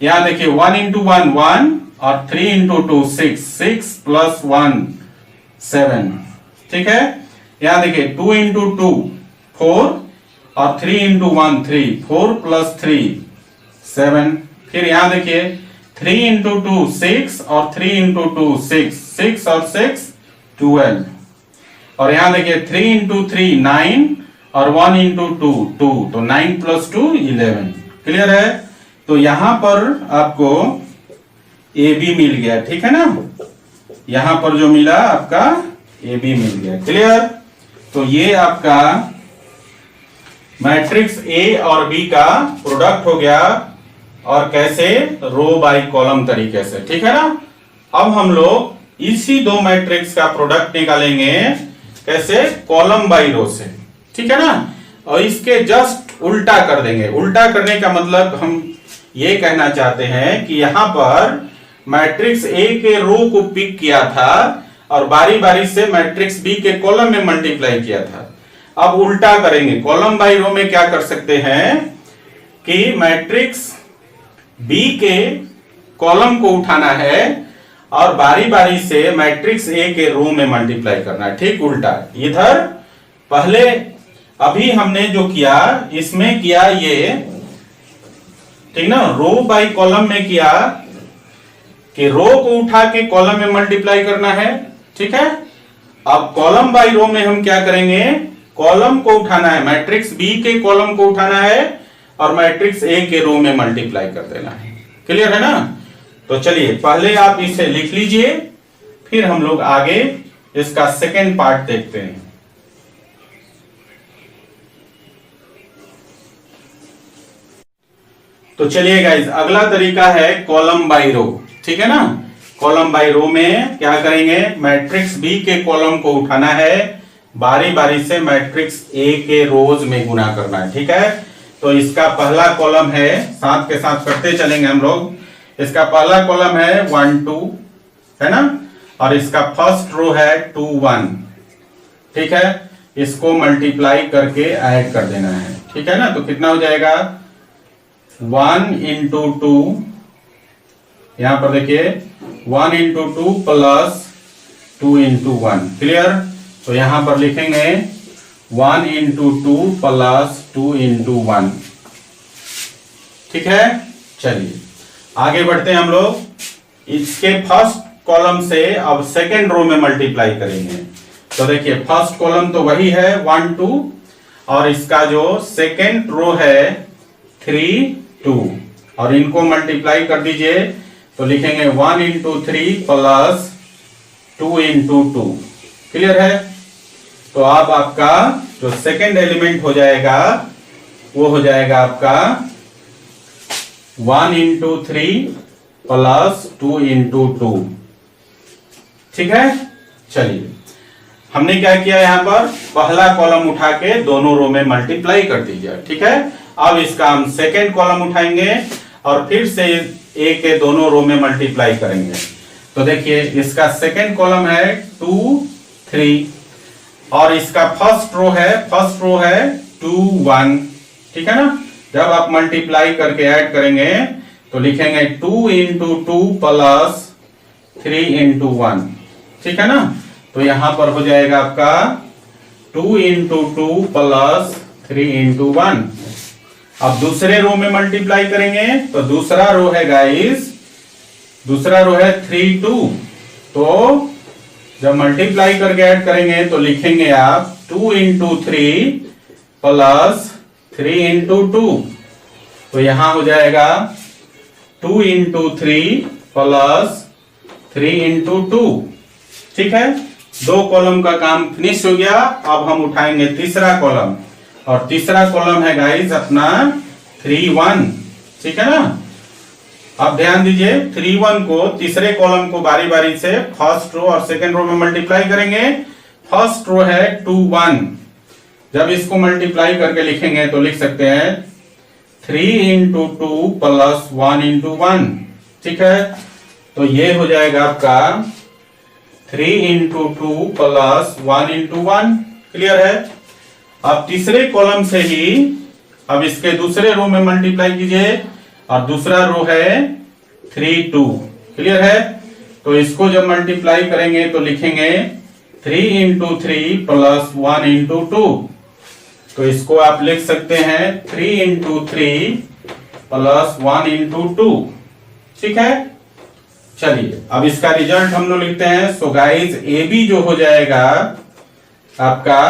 यहां देखिए 1 इंटू 1 1 और 3 इंटू 2 6 6 प्लस 1 7। ठीक है। यहां देखिए 2 इंटू 2 4 और 3 इंटू 1 3 4 प्लस 3 7। फिर यहां देखिए 3 इंटू 2 6 और 3 इंटू 2 6 6 और 6 12। और यहां देखिए 3 इंटू 3 9 और 1 इंटू 2 2। तो 9 प्लस 2 11। क्लियर है। तो यहां पर आपको ए बी मिल गया। ठीक है ना। यहां पर जो मिला आपका ए बी मिल गया। क्लियर। तो ये आपका मैट्रिक्स ए और बी का प्रोडक्ट हो गया और कैसे, रो बाय कॉलम तरीके से। ठीक है ना। अब हम लोग इसी दो मैट्रिक्स का प्रोडक्ट निकालेंगे कैसे, कॉलम बाय रो से। ठीक है ना। और इसके जस्ट उल्टा कर देंगे। उल्टा करने का मतलब हम ये कहना चाहते हैं कि यहां पर मैट्रिक्स ए के रो को पिक किया था और बारी बारी से मैट्रिक्स बी के कॉलम में मल्टीप्लाई किया था। अब उल्टा करेंगे। कॉलम बाय रो में क्या कर सकते हैं कि मैट्रिक्स बी के कॉलम को उठाना है और बारी बारी से मैट्रिक्स ए के रो में मल्टीप्लाई करना है। ठीक उल्टा। इधर पहले अभी हमने जो किया इसमें किया ये, ठीक ना, रो बाय कॉलम में किया कि रो को उठा के कॉलम में मल्टीप्लाई करना है। ठीक है। अब कॉलम बाय रो में हम क्या करेंगे, कॉलम को उठाना है, मैट्रिक्स बी के कॉलम को उठाना है और मैट्रिक्स ए के रो में मल्टीप्लाई कर देना है। क्लियर है ना। तो चलिए पहले आप इसे लिख लीजिए, फिर हम लोग आगे इसका सेकेंड पार्ट देखते हैं। तो चलिए गाइस अगला तरीका है कॉलम बाय रो। ठीक है ना। कॉलम बाय रो में क्या करेंगे, मैट्रिक्स बी के कॉलम को उठाना है, बारी बारी से मैट्रिक्स ए के रोज में गुना करना है। ठीक है। तो इसका पहला कॉलम है, साथ के साथ करते चलेंगे हम लोग। इसका पहला कॉलम है 1 2, है ना। और इसका फर्स्ट रो है 2 1। ठीक है। इसको मल्टीप्लाई करके ऐड कर देना है। ठीक है ना। तो कितना हो जाएगा 1 इंटू 2, यहां पर देखिए 1 इंटू 2 प्लस 2 इंटू 1। क्लियर। तो यहां पर लिखेंगे 1 इंटू 2 प्लस 2 into 1। ठीक है, चलिए आगे बढ़ते हैं हम लोग। इसके फर्स्ट कॉलम से अब सेकेंड रो में मल्टीप्लाई करेंगे। तो देखिए फर्स्ट कॉलम तो वही है 1 2, और इसका जो सेकेंड रो है 3 2, और इनको मल्टीप्लाई कर दीजिए तो लिखेंगे 1 into 3 प्लस 2 into 2। क्लियर है? तो अब आपका जो सेकेंड एलिमेंट हो जाएगा वो हो जाएगा आपका 1 into 3 प्लस 2 into 2। ठीक है, चलिए हमने क्या किया, यहां पर पहला कॉलम उठा के दोनों रो में मल्टीप्लाई कर दीजिए। ठीक है, अब इसका हम सेकेंड कॉलम उठाएंगे और फिर से ए के दोनों रो में मल्टीप्लाई करेंगे। तो देखिए इसका सेकेंड कॉलम है 2 3, और इसका फर्स्ट रो है 2 1। ठीक है ना, जब आप मल्टीप्लाई करके ऐड करेंगे तो लिखेंगे 2 into 2 प्लस 3 into 1। ठीक है ना, तो यहां पर हो जाएगा आपका 2 into 2 प्लस 3 into 1। अब दूसरे रो में मल्टीप्लाई करेंगे तो दूसरा रो है गाइस, दूसरा रो है 3 2। तो जब मल्टीप्लाई करके ऐड करेंगे तो लिखेंगे आप 2 into 3 प्लस 3 into 2। तो यहां हो जाएगा 2 into 3 प्लस 3 into 2। ठीक है, दो कॉलम का काम फिनिश हो गया। अब हम उठाएंगे तीसरा कॉलम, और तीसरा कॉलम है गाइस अपना 3 1। ठीक है ना, अब ध्यान दीजिए 3 1 को तीसरे कॉलम को बारी बारी से फर्स्ट रो और सेकेंड रो में मल्टीप्लाई करेंगे। फर्स्ट रो है 2 1, जब इसको मल्टीप्लाई करके लिखेंगे तो लिख सकते हैं 3 into 2 प्लस 1 into 1। ठीक है, तो ये हो जाएगा आपका 3 into 2 प्लस 1 into 1। क्लियर है? अब तीसरे कॉलम से ही अब इसके दूसरे रो में मल्टीप्लाई कीजिए, और दूसरा रो है 3 2। क्लियर है? तो इसको जब मल्टीप्लाई करेंगे तो लिखेंगे 3 into 3 प्लस 1 into 2। तो इसको आप लिख सकते हैं 3 into 3 प्लस 1 into 2। ठीक है, चलिए अब इसका रिजल्ट हम लोग लिखते हैं। सो गाइस ए बी जो हो जाएगा आपका,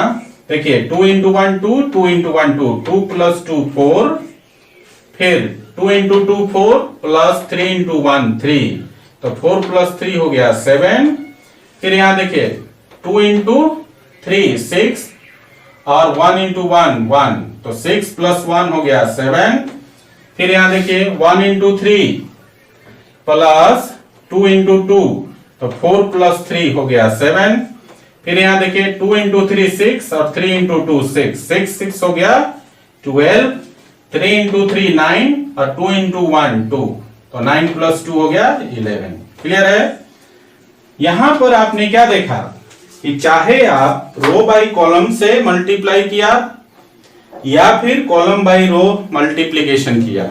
देखिए 2 into 1 2, 2 into 1 2, 2 plus 2 4, फिर 2 into 2 4 प्लस 3 into 1 3, तो 4 plus 3 हो गया 7। फिर यहां देखिए 2 into 3 6, और 1 into 1 1, तो 6 plus 1 हो गया 7। फिर यहां देखिए 1 into 3 प्लस 2 into 2, तो 4 plus 3 हो गया 7। फिर यहां देखिए 2 into 3 6, और 3 into 2 6, 6 6 हो गया 12। 3 into 3 9, और 2 into 1 2, तो 9 plus 2 हो गया 11। क्लियर है? यहां पर आपने क्या देखा कि चाहे आप रो बाई कॉलम से मल्टीप्लाई किया या फिर कॉलम बाई रो मल्टीप्लीकेशन किया,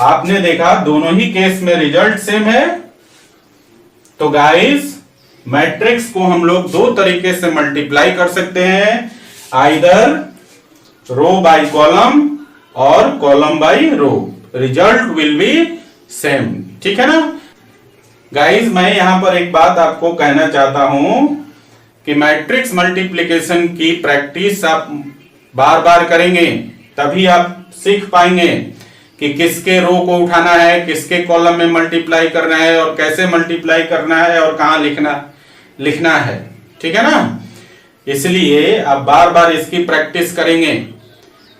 आपने देखा दोनों ही केस में रिजल्ट सेम है। तो गाइस मैट्रिक्स को हम लोग दो तरीके से मल्टीप्लाई कर सकते हैं, आइदर रो बाय कॉलम और column by row, result will be same. ठीक है ना गाइस, मैं यहां पर एक बात आपको कहना चाहता हूं कि मैट्रिक्स मल्टीप्लिकेशन की प्रैक्टिस आप बार बार करेंगे तभी आप सीख पाएंगे कि किसके रो को उठाना है, किसके कॉलम में मल्टीप्लाई करना है, और कैसे मल्टीप्लाई करना है, और कहां लिखना है। ठीक है ना, इसलिए आप बार बार इसकी प्रैक्टिस करेंगे।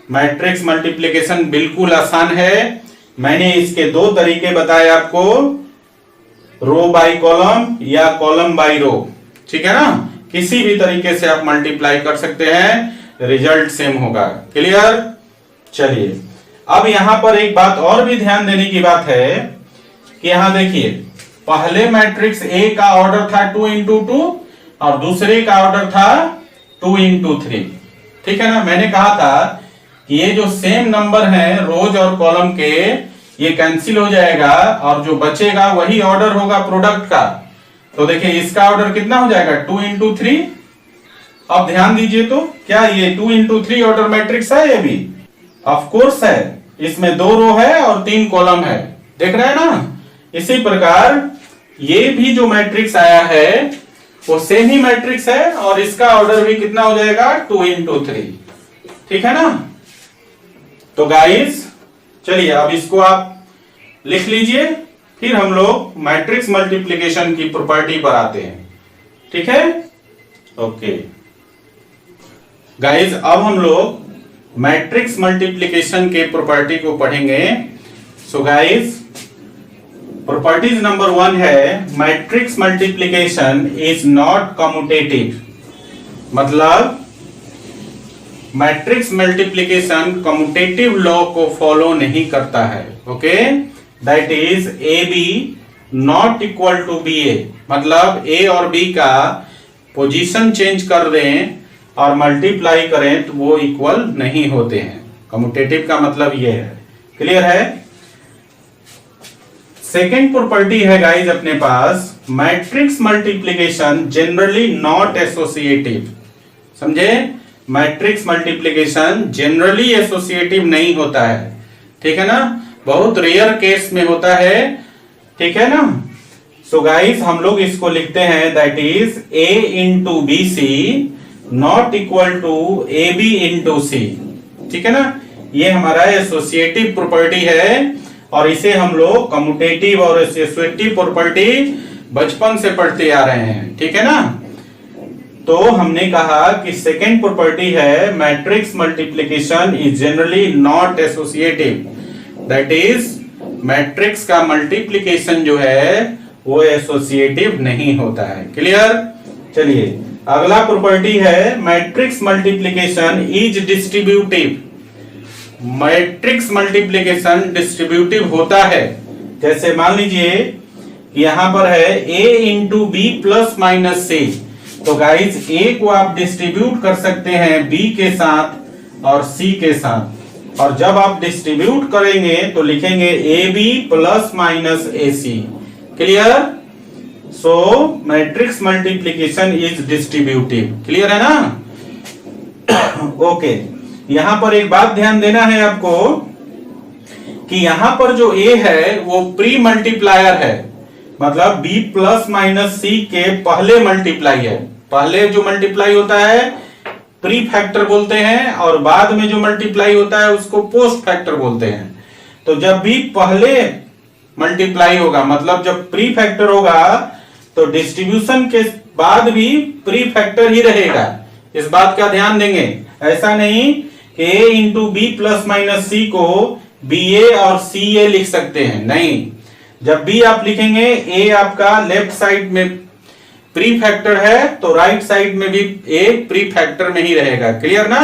मैट्रिक्स मल्टीप्लिकेशन बिल्कुल आसान है। मैंने इसके दो तरीके बताए आपको, रो बाय कॉलम या कॉलम बाय रो। ठीक है ना, किसी भी तरीके से आप मल्टीप्लाई कर सकते हैं, रिजल्ट सेम होगा। क्लियर? चलिए अब यहां पर एक बात और भी ध्यान देने की बात है कि यहां देखिए पहले मैट्रिक्स ए का ऑर्डर था 2 into 2, और दूसरे का ऑर्डर था 2 into 3। ठीक है ना, मैंने कहा था कि ये जो सेम नंबर है रोज और कॉलम के, ये कैंसिल हो जाएगा और जो बचेगा वही ऑर्डर होगा प्रोडक्ट का। तो देखिए इसका ऑर्डर कितना हो जाएगा 2 into 3। अब ध्यान दीजिए तो क्या ये 2 into 3 ऑर्डर मैट्रिक्स है ये भी? ऑफ कोर्स है, इसमें 2 रो है और 3 कॉलम है, देख रहे हैं ना। इसी प्रकार ये भी जो मैट्रिक्स आया है वो सेम ही मैट्रिक्स है और इसका ऑर्डर भी कितना हो जाएगा 2 into 3, ठीक है ना। तो गाइस चलिए अब इसको आप लिख लीजिए, फिर हम लोग मैट्रिक्स मल्टीप्लिकेशन की प्रॉपर्टी पर आते हैं, ठीक है। ओके गाइस अब हम लोग मैट्रिक्स मल्टीप्लिकेशन के प्रॉपर्टी को पढ़ेंगे। सो गाइस प्रॉपर्टीज नंबर 1 है matrix multiplication is not commutative, मतलब मैट्रिक्स मल्टीप्लिकेशन कम्यूटेटिव लॉ को फॉलो नहीं करता है। Okay that is A B not equal to B A, मतलब ए और बी का पोजीशन चेंज कर दें और मल्टीप्लाई करें तो वो इक्वल नहीं होते हैं। कम्यूटेटिव का मतलब ये है, क्लियर है। सेकेंड प्रॉपर्टी है गाइज अपने पास matrix multiplication generally not associative, समझे। मैट्रिक्स मल्टीप्लिकेशन जनरली एसोसिएटिव नहीं होता है, ठीक है ना, बहुत रेयर केस में होता है, ठीक है ना। सो गाइस हम लोग इसको लिखते हैं that is a into B C not equal to A B into C, ठीक है ना। ये हमारा एसोसिएटिव प्रॉपर्टी है और इसे हम लोग कम्यूटेटिव और एसोसिएटिव प्रॉपर्टी बचपन से पढ़ते आ रहे हैं, ठीक है ना। तो हमने कहा कि सेकेंड प्रॉपर्टी है matrix multiplication is generally not associative, that is matrix का मल्टीप्लिकेशन जो है वो एसोसिएटिव नहीं होता है, क्लियर। चलिए अगला प्रॉपर्टी है matrix multiplication is distributive, matrix multiplication distributive होता है। जैसे मान लीजिए यहां पर है a into B plus minus C, तो गाइज a को आप डिस्ट्रीब्यूट कर सकते हैं b के साथ और c के साथ, और जब आप डिस्ट्रीब्यूट करेंगे तो लिखेंगे ab plus minus ac, clear. So matrix multiplication is distributive, clear है ना। ओके यहां पर एक बात ध्यान देना है आपको कि यहां पर जो a है वो प्री मल्टीप्लायर है, मतलब b प्लस माइनस c के पहले मल्टीप्लाई है। पहले जो मल्टीप्लाई होता है प्री फैक्टर बोलते हैं और बाद में जो मल्टीप्लाई होता है उसको पोस्ट फैक्टर बोलते हैं। तो जब भी पहले मल्टीप्लाई होगा, मतलब जब प्री फैक्टर होगा तो डिस्ट्रीब्यूशन के बाद भी प्री फैक्टर ही रहेगा, इस बात का ध्यान देंगे। ऐसा नहीं कि a into B plus minus C को बी ए और सी ए लिख सकते हैं, नहीं। जब भी आप लिखेंगे a आपका लेफ्ट साइड में प्री फैक्टर है तो राइट साइड में भी a प्री फैक्टर में ही रहेगा, क्लियर ना।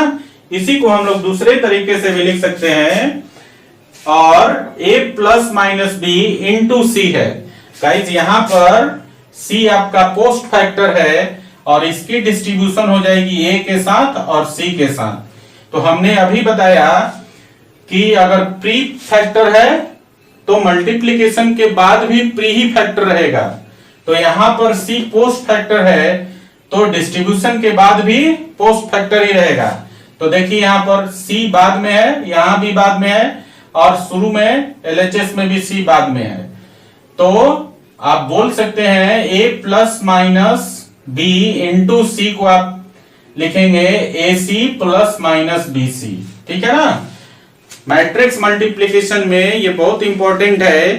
इसी को हम लोग दूसरे तरीके से भी लिख सकते हैं, और a plus minus B into C है। गाइज यहां पर c आपका पोस्ट फैक्टर है और इसकी डिस्ट्रीब्यूशन हो जाएगी a के साथ और c के साथ। तो हमने अभी बताया कि अगर प्री फैक्टर है तो मल्टीप्लिकेशन के बाद भी प्री ही फैक्टर रहेगा, तो यहां पर c पोस्ट फैक्टर है तो डिस्ट्रीब्यूशन के बाद भी पोस्ट फैक्टर ही रहेगा। तो देखिए यहां पर c बाद में है, यहां भी बाद में है, और शुरू में LHS में भी c बाद में है। तो आप बोल सकते हैं a plus minus b into C को आप लिखेंगे ac प्लस माइनस bc, ठीक है ना। मैट्रिक्स मल्टीप्लिकेशन में ये बहुत इंपॉर्टेंट है,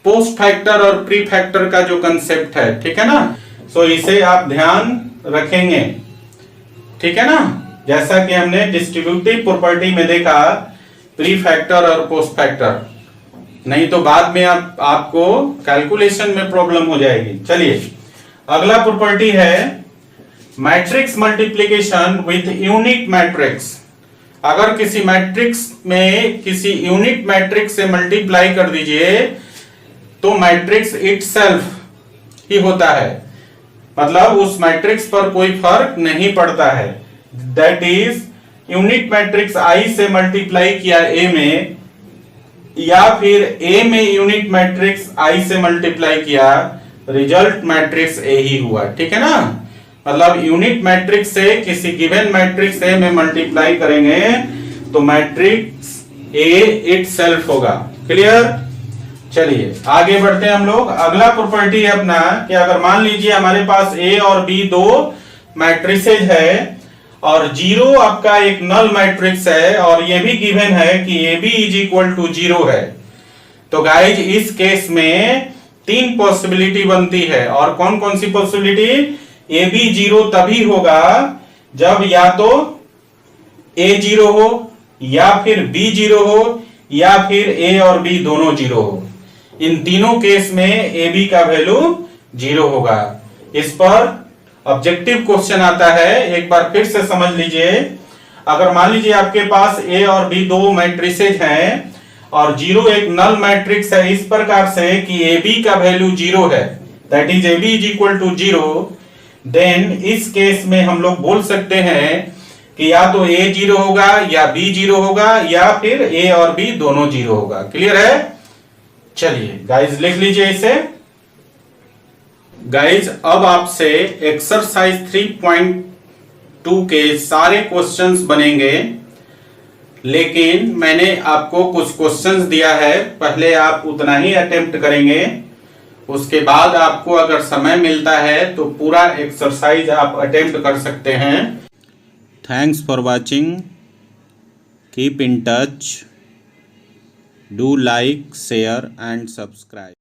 पोस्ट फैक्टर और प्री फैक्टर का जो कंसेप्ट है, ठीक है ना। सो इसे आप ध्यान रखेंगे, ठीक है ना। जैसा कि हमने डिस्ट्रीब्यूटिव प्रॉपर्टी में देखा प्री फैक्टर और पोस्ट फैक्टर, नहीं तो बाद में आपको कैलकुलेशन में प्रॉब्लम हो जाएगी। चलिए अगला प्रॉपर्टी है matrix multiplication with unit matrix. अगर किसी मैट्रिक्स में किसी यूनिट मैट्रिक्स से मल्टीप्लाई कर दीजिए तो मैट्रिक्स इटसेल्फ ही होता है, मतलब उस मैट्रिक्स पर कोई फर्क नहीं पड़ता है। दैट इज यूनिट मैट्रिक्स आई से मल्टीप्लाई किया ए में, या फिर ए में यूनिट मैट्रिक्स आई से मल्टीप्लाई किया, रिजल्ट मैट्रिक्स ए ही हुआ, ठीक है ना। मतलब यूनिट मैट्रिक्स से किसी गिवन मैट्रिक्स ए में मल्टीप्लाई करेंगे तो मैट्रिक्स ए इटसेल्फ होगा। क्लियर। चलिए आगे बढ़ते हैं हम लोग। अगला प्रॉपर्टी है अपना कि अगर मान लीजिए हमारे पास ए और बी दो मैट्रिसेज है और जीरो आपका एक नल मैट्रिक्स है और ये भी गिवन है कि A B is equal to zero है, तो गाइज इस केस में तीन पॉसिबिलिटी बनती है। और कौन कौन सी पॉसिबिलिटी? ए बी जीरो तभी होगा जब या तो ए जीरो हो या फिर बी जीरो हो या फिर ए और बी दोनों जीरो हो। इन तीनों केस में ए बी का वैल्यू जीरो होगा। इस पर ऑब्जेक्टिव क्वेश्चन आता है, एक बार फिर से समझ लीजिए। अगर मान लीजिए आपके पास ए और बी दो मैट्रिसेज हैं और जीरो एक नल मैट्रिक्स है इस प्रकार से कि ए बी का वैल्यू जीरो है, that is A B is equal to zero, then इस केस में हम लोग बोल सकते हैं कि या तो ए जीरो होगा या बी जीरो होगा या फिर ए और बी दोनों जीरो होगा। क्लियर है? चलिए गाइज लिख लीजिए इसे। गाइज अब आपसे एक्सरसाइज 3.2 के सारे क्वेश्चंस बनेंगे, लेकिन मैंने आपको कुछ क्वेश्चंस दिया है, पहले आप उतना ही अटेम्प्ट करेंगे, उसके बाद आपको अगर समय मिलता है तो पूरा एक्सरसाइज आप अटेम्प्ट कर सकते हैं। Thanks for watching, keep in touch, do like, share and subscribe.